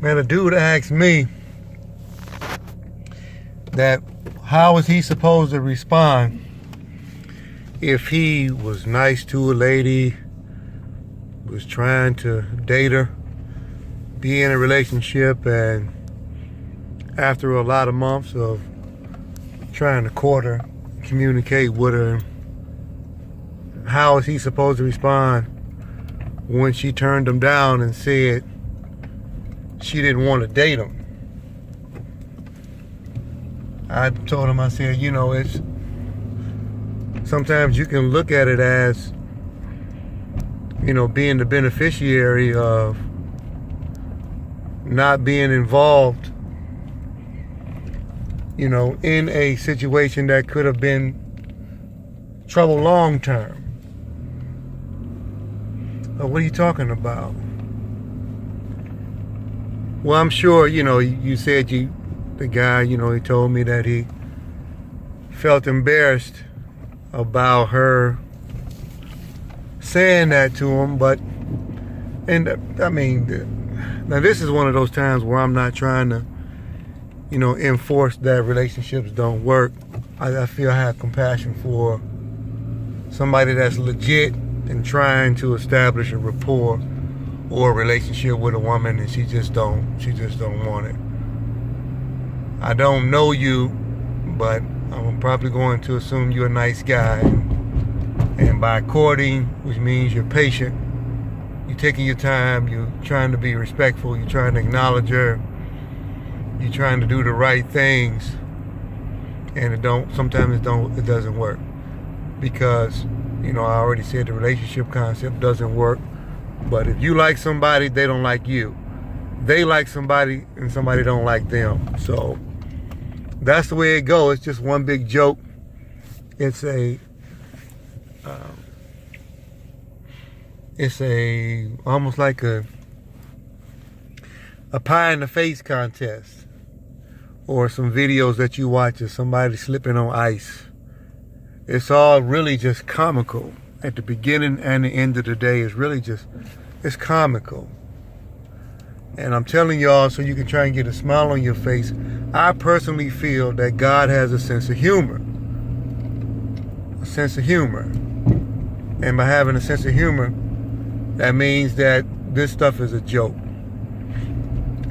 Man, a dude asked me that how was he supposed to respond if he was nice to a lady, was trying to date her, be in a relationship, and after a lot of months of trying to court her, communicate with her, how is he supposed to respond when she turned him down and said she didn't want to date him? I told him, I said, it's sometimes you can look at it as, being the beneficiary of not being involved, in a situation that could have been trouble long term. What are you talking about? Well, I'm sure, you said the guy, he told me that he felt embarrassed about her saying that to him, now this is one of those times where I'm not trying to, enforce that relationships don't work. I feel I have compassion for somebody that's legit and trying to establish a rapport or a relationship with a woman, and she just don't want it. I don't know you, but I'm probably going to assume you're a nice guy. And by courting, which means you're patient, you're taking your time, you're trying to be respectful, you're trying to acknowledge her, you're trying to do the right things, and sometimes it doesn't work. Because, I already said the relationship concept doesn't work. But if you like somebody, they don't like you. They like somebody and somebody don't like them. So that's the way it goes. It's just one big joke. It's almost like a pie in the face contest, or some videos that you watch of somebody slipping on ice. It's all really just comical. At the beginning and the end of the day, it's comical. And I'm telling y'all so you can try and get a smile on your face, I personally feel that God has a sense of humor. A sense of humor. And by having a sense of humor, that means that this stuff is a joke.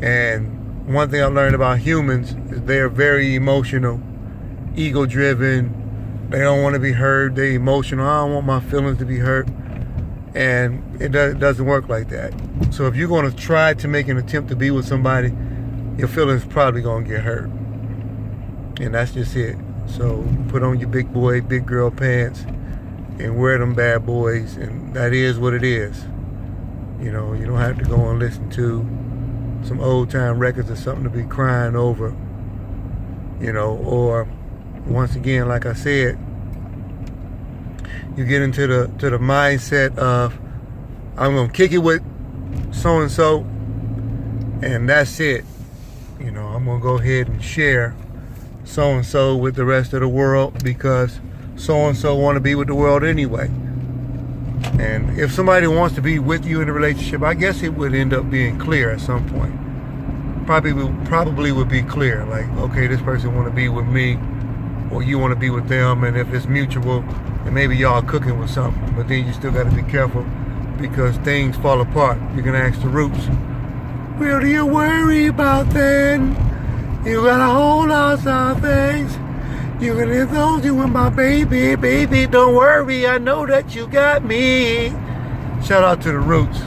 And one thing I learned about humans is they're very emotional, ego-driven. They don't want to be hurt. They're emotional. I don't want my feelings to be hurt. And it doesn't work like that. So if you're going to try to make an attempt to be with somebody, your feelings probably going to get hurt. And that's just it. So put on your big boy, big girl pants and wear them bad boys. And that is what it is. You don't have to go and listen to some old time records or something to be crying over. Or once again, like I said, you get into the mindset of, I'm gonna kick it with so and so, and that's it. I'm gonna go ahead and share so and so with the rest of the world because so and so want to be with the world anyway. And if somebody wants to be with you in a relationship, I guess it would end up being clear at some point. Probably would be clear, like, okay, this person want to be with me, or you want to be with them, and if it's mutual, and maybe y'all cooking with something, but then you still got to be careful because things fall apart. You can ask the roots, what do you worry about then? You got a whole lot of things. You can indulge you with my baby, don't worry, I know that you got me. Shout out to the roots.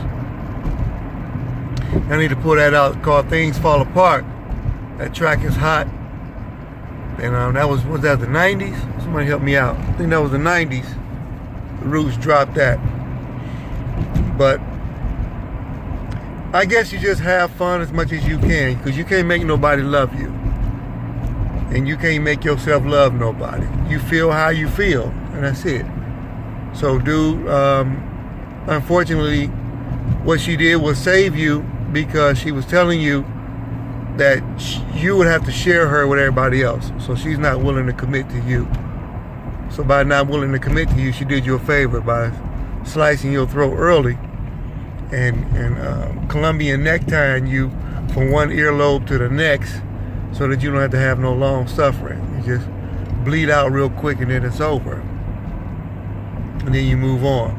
I need to pull that out called Things Fall Apart. That track is hot. And that was that the 90s? Somebody help me out. I think that was the 90s. The Roots dropped that. But I guess you just have fun as much as you can, because you can't make nobody love you. And you can't make yourself love nobody. You feel how you feel, and that's it. So dude, unfortunately, what she did was save you because she was telling you that you would have to share her with everybody else. So she's not willing to commit to you. So by not willing to commit to you, she did you a favor by slicing your throat early and Colombian necktying you from one earlobe to the next so that you don't have to have no long suffering. You just bleed out real quick and then it's over. And then you move on.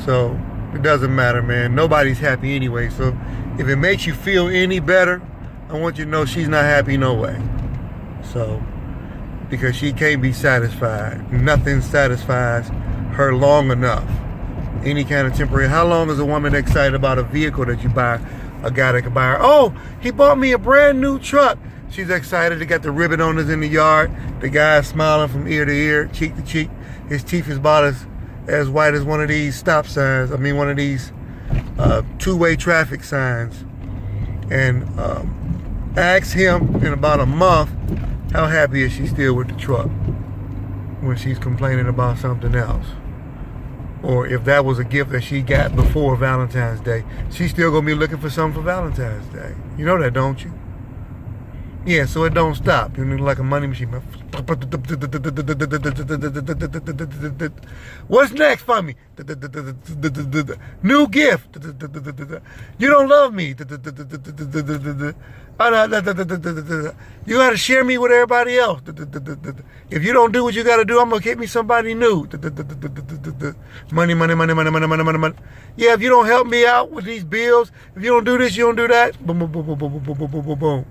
So it doesn't matter, man. Nobody's happy anyway. So if it makes you feel any better, I want you to know she's not happy no way. So, because she can't be satisfied. Nothing satisfies her long enough. Any kind of temporary. How long is a woman excited about a vehicle that you buy? A guy that can buy her, oh, he bought me a brand new truck. She's excited. They got the ribbon on us in the yard. The guy's smiling from ear to ear, cheek to cheek. His teeth is about as white as one of these stop signs. I mean, one of these two-way traffic signs. And ask him in about a month, how happy is she still with the truck when she's complaining about something else? Or if that was a gift that she got before Valentine's Day, she's still gonna be looking for something for Valentine's Day. You know that, don't you? Yeah, so it don't stop. You know, like a money machine. What's next for me? New gift. You don't love me. You gotta share me with everybody else. If you don't do what you gotta do, I'm gonna get me somebody new. Money. Yeah, if you don't help me out with these bills, if you don't do this, you don't do that. Boom, boom, boom, boom, boom, boom, boom, boom, boom, boom.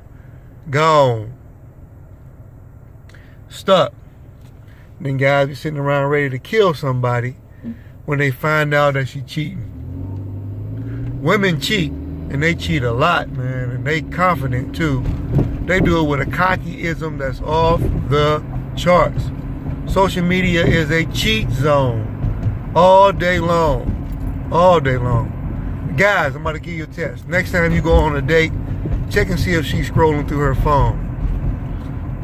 Gone. Stuck. Then guys be sitting around ready to kill somebody when they find out that she cheating. Women cheat, and they cheat a lot, man, and they confident too. They do it with a cockyism that's off the charts. Social media is a cheat zone all day long. All day long. Guys, I'm about to give you a test. Next time you go on a date, check and see if she's scrolling through her phone.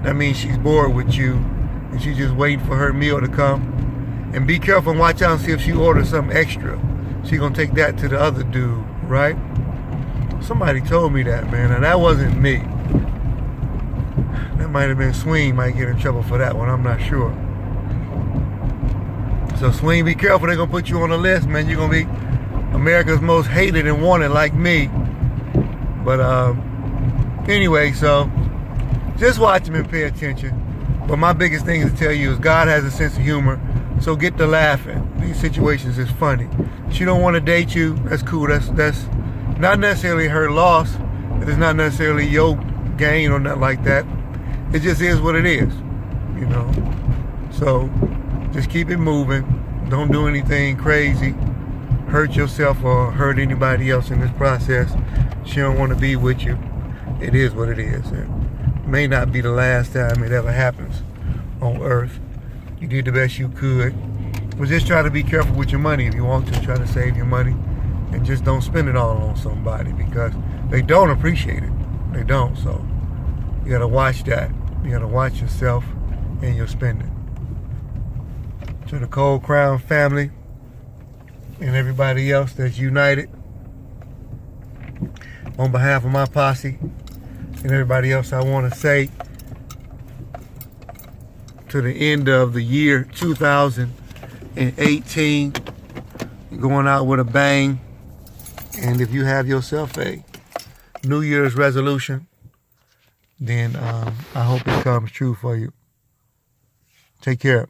That means she's bored with you and she's just waiting for her meal to come. And be careful and watch out and see if she orders something extra. She's gonna take that to the other dude, right? Somebody told me that, man, and that wasn't me. That might have been Swing, might get in trouble for that one, I'm not sure. So Swing, be careful, they're gonna put you on the list, man. You're gonna be America's most hated and wanted like me. But anyway, so just watch them and pay attention. But my biggest thing is to tell you is God has a sense of humor, so get to laughing. These situations is funny. She don't want to date you, that's cool. That's not necessarily her loss. It's not necessarily your gain or nothing like that. It just is what it is, you know. So just keep it moving. Don't do anything crazy, hurt yourself or hurt anybody else in this process. She don't want to be with you. It is what it is. It may not be the last time it ever happens on earth. You did the best you could. But just try to be careful with your money. If you want to, try to save your money. And just don't spend it all on somebody because they don't appreciate it. They don't. So you got to watch that. You got to watch yourself and your spending. To the Cold Crown family and everybody else that's united, on behalf of my posse and everybody else, I want to say to the end of the year 2018, going out with a bang. And if you have yourself a New Year's resolution, then I hope it comes true for you. Take care.